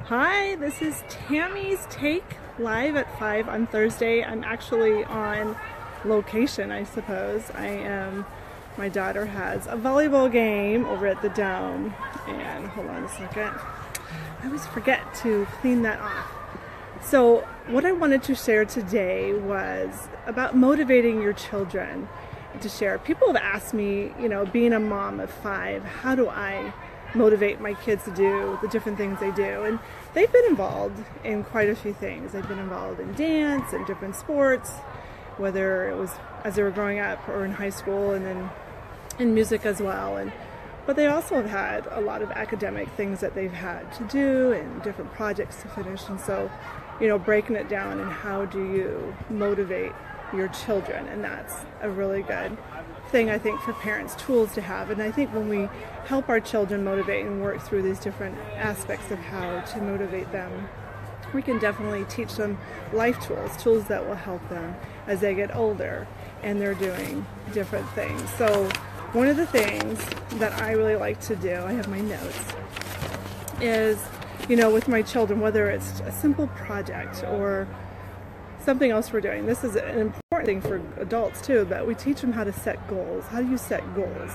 Hi, this is Tammy's Take live at 5 on Thursday. I'm actually on location, I suppose. My daughter has a volleyball game over at the Dome. And hold on a second. I always forget to clean that off. So what I wanted to share today was about motivating your children to share. People have asked me, being a mom of 5, how do I motivate my kids to do the different things they do? And they've been involved in quite a few things. They've been involved in dance and different sports, whether it was as they were growing up or in high school, and then in music as well. But they also have had a lot of academic things that they've had to do and different projects to finish. And so, breaking it down and how do you motivate your children, and that's a really good thing, I think, for parents, tools to have. And I think when we help our children motivate and work through these different aspects of how to motivate them, we can definitely teach them life tools that will help them as they get older and they're doing different things. So one of the things that I really like to do, I have my notes, is, with my children, whether it's a simple project or something else we're doing. This is an important thing for adults too, but we teach them how to set goals. How do you set goals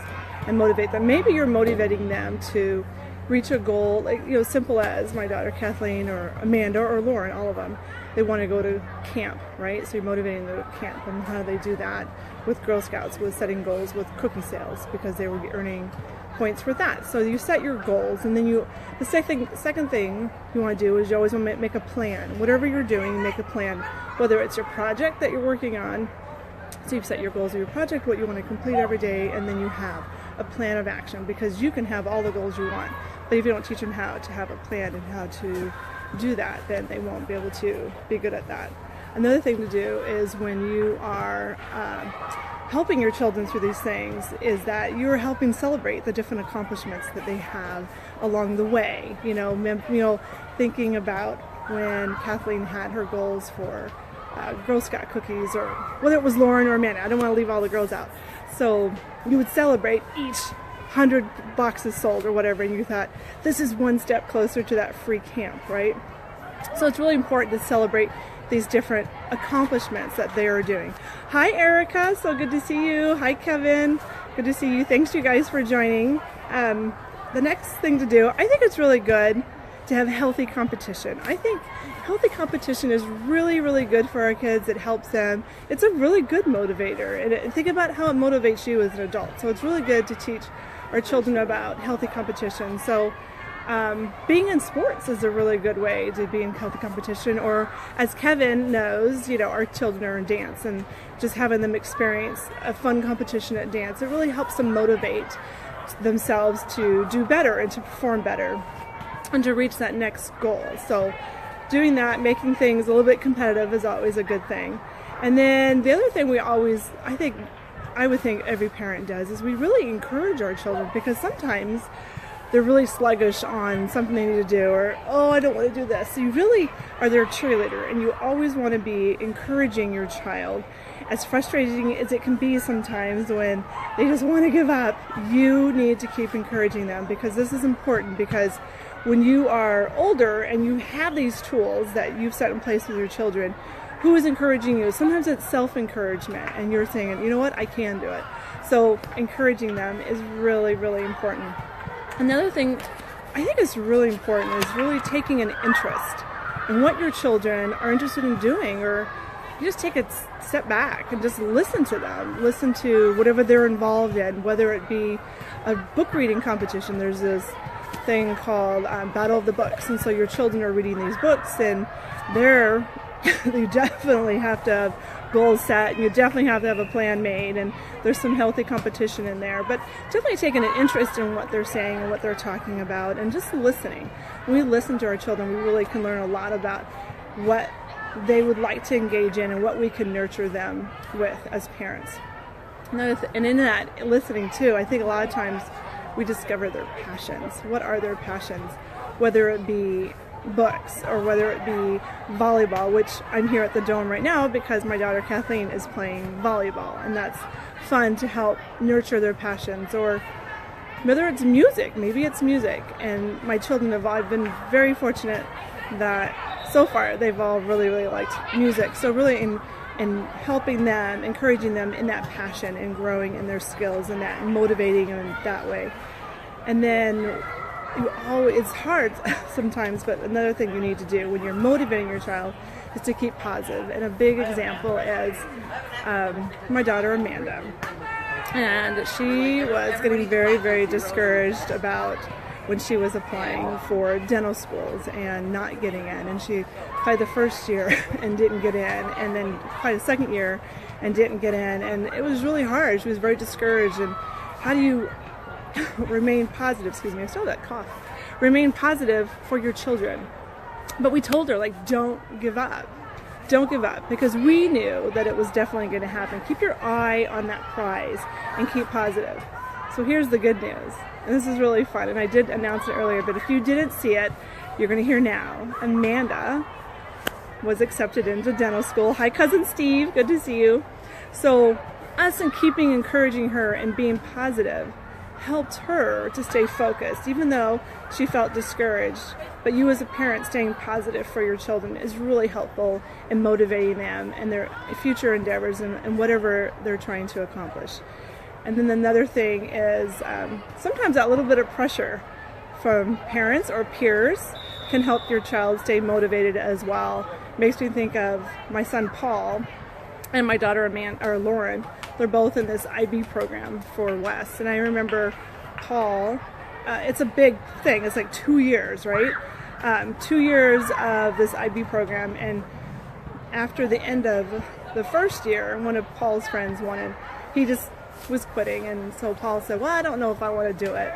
and motivate them? Maybe you're motivating them to reach a goal, like, simple as my daughter Kathleen or Amanda or Lauren, all of them. They want to go to camp, right? So you're motivating them to camp. And how do they do that? With Girl Scouts, with setting goals with cookie sales, because they were earning points for that. So you set your goals, and then the second thing you want to do is you always want to make a plan. Whatever you're doing, make a plan. Whether it's your project that you're working on, so you've set your goals of your project, what you want to complete every day, and then you have a plan of action, because you can have all the goals you want, but if you don't teach them how to have a plan and how to do that, then they won't be able to be good at that. Another thing to do is when you are helping your children through these things is that you're helping celebrate the different accomplishments that they have along the way. Thinking about when Kathleen had her goals for Girl Scout cookies, or whether it was Lauren or Amanda. I don't want to leave all the girls out. So you would celebrate each 100 boxes sold or whatever, and you thought, this is one step closer to that free camp, right? So it's really important to celebrate these different accomplishments that they are doing. Hi Erica, so good to see you. Hi Kevin, good to see you. Thanks you guys for joining. The next thing to do, I think it's really good to have healthy competition. I think healthy competition is really, really good for our kids. It helps them. It's a really good motivator. And think about how it motivates you as an adult. So it's really good to teach our children about healthy competition. So being in sports is a really good way to be in healthy competition. Or as Kevin knows, our children are in dance, and just having them experience a fun competition at dance, it really helps them motivate themselves to do better and to perform better and to reach that next goal. So doing that, making things a little bit competitive, is always a good thing. And then the other thing I would think every parent does, is we really encourage our children, because sometimes they're really sluggish on something they need to do, or, oh, I don't want to do this. So you really are their cheerleader, and you always want to be encouraging your child. As frustrating as it can be sometimes when they just want to give up, you need to keep encouraging them, because this is important. Because when you are older and you have these tools that you've set in place with your children, who is encouraging you? Sometimes it's self-encouragement, and you're saying, you know what, I can do it. So encouraging them is really, really important. Another thing I think is really important is really taking an interest in what your children are interested in doing, or you just take a step back and just listen to them. Listen to whatever they're involved in, whether it be a book reading competition. There's this thing called Battle of the Books, and so your children are reading these books, and you definitely have to have goals set, and you definitely have to have a plan made, and there's some healthy competition in there, but definitely taking an interest in what they're saying and what they're talking about, and just listening. When we listen to our children, we really can learn a lot about what they would like to engage in and what we can nurture them with as parents. And in that listening too, I think a lot of times we discover their passions. What are their passions? Whether it be books or whether it be volleyball, which I'm here at the Dome right now because my daughter Kathleen is playing volleyball, and that's fun to help nurture their passions. Or whether it's music, maybe it's music. And my children have all been very fortunate that so far they've all really, really liked music. So really in helping them, encouraging them in that passion and growing in their skills and that, and motivating them in that way. And then it's hard sometimes, but another thing you need to do when you're motivating your child is to keep positive. And a big example is my daughter Amanda. And she was getting very, very discouraged about when she was applying for dental schools and not getting in. And she tried the first year and didn't get in, and then tried the second year and didn't get in. And it was really hard. She was very discouraged. And how do you remain positive? Excuse me, I still have that cough. Remain positive for your children. But we told her, like, don't give up. Don't give up, because we knew that it was definitely going to happen. Keep your eye on that prize and keep positive. So here's the good news. And this is really fun, and I did announce it earlier, but if you didn't see it, you're going to hear now. Amanda was accepted into dental school. Hi, Cousin Steve. Good to see you. So us and keeping encouraging her and being positive helped her to stay focused, even though she felt discouraged. But you as a parent staying positive for your children is really helpful in motivating them and their future endeavors and whatever they're trying to accomplish. And then another thing is sometimes that little bit of pressure from parents or peers can help your child stay motivated as well. Makes me think of my son Paul and my daughter Lauren. They're both in this IB program for Wes. And I remember Paul, it's a big thing. It's like 2 years, right? 2 years of this IB program. And after the end of the first year, one of Paul's friends he just was quitting. And so Paul said, well, I don't know if I want to do it.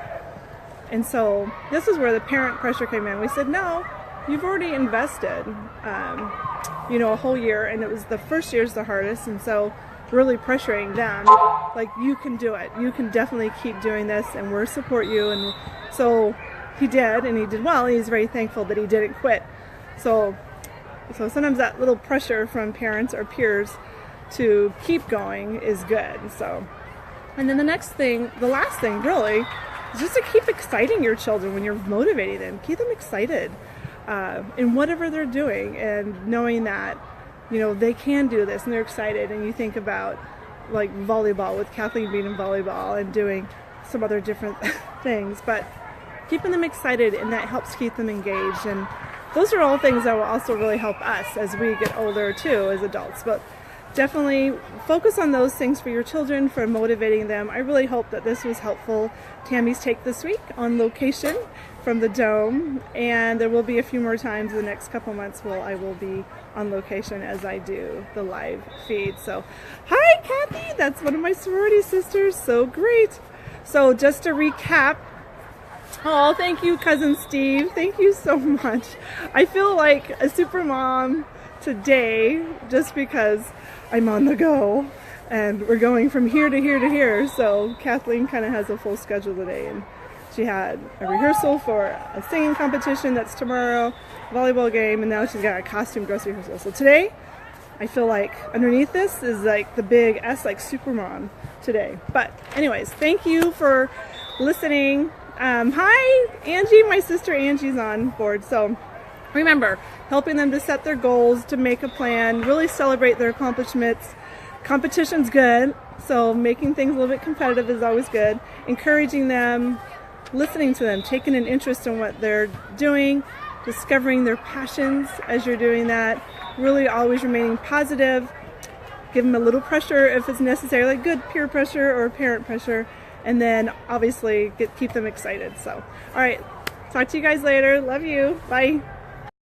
And so this is where the parent pressure came in. We said, no, you've already invested, a whole year. And it was the first year's the hardest. And so really pressuring them, like, you can do it. You can definitely keep doing this, and we'll support you. And so he did, and he did well. And he's very thankful that he didn't quit. So sometimes that little pressure from parents or peers to keep going is good. And then the last thing really, is just to keep exciting your children when you're motivating them. Keep them excited in whatever they're doing, and knowing that they can do this and they're excited. And you think about like volleyball, with Kathleen being in volleyball and doing some other different things, but keeping them excited, and that helps keep them engaged. And those are all things that will also really help us as we get older too, as adults. But definitely focus on those things for your children, for motivating them. I really hope that this was helpful. Tammy's Take this week on location from the Dome, and there will be a few more times in the next couple months where I will be on location as I do the live feed. So hi Kathy, that's one of my sorority sisters. So great. So just to recap, oh, thank you Cousin Steve, thank you so much. I feel like a super mom today just because I'm on the go and we're going from here to here to here. So Kathleen kind of has a full schedule today, and she had a rehearsal for a singing competition that's tomorrow, volleyball game, and now she's got a costume dress rehearsal. So today, I feel like underneath this is like the big S, like Supermom today. But anyways, thank you for listening. Hi, Angie, my sister Angie's on board. So remember, helping them to set their goals, to make a plan, really celebrate their accomplishments. Competition's good, so making things a little bit competitive is always good. Encouraging them, listening to them, taking an interest in what they're doing, discovering their passions as you're doing that, really always remaining positive. Give them a little pressure if it's necessary, like good peer pressure or parent pressure, and then obviously keep them excited. So, all right, talk to you guys later. Love you. Bye.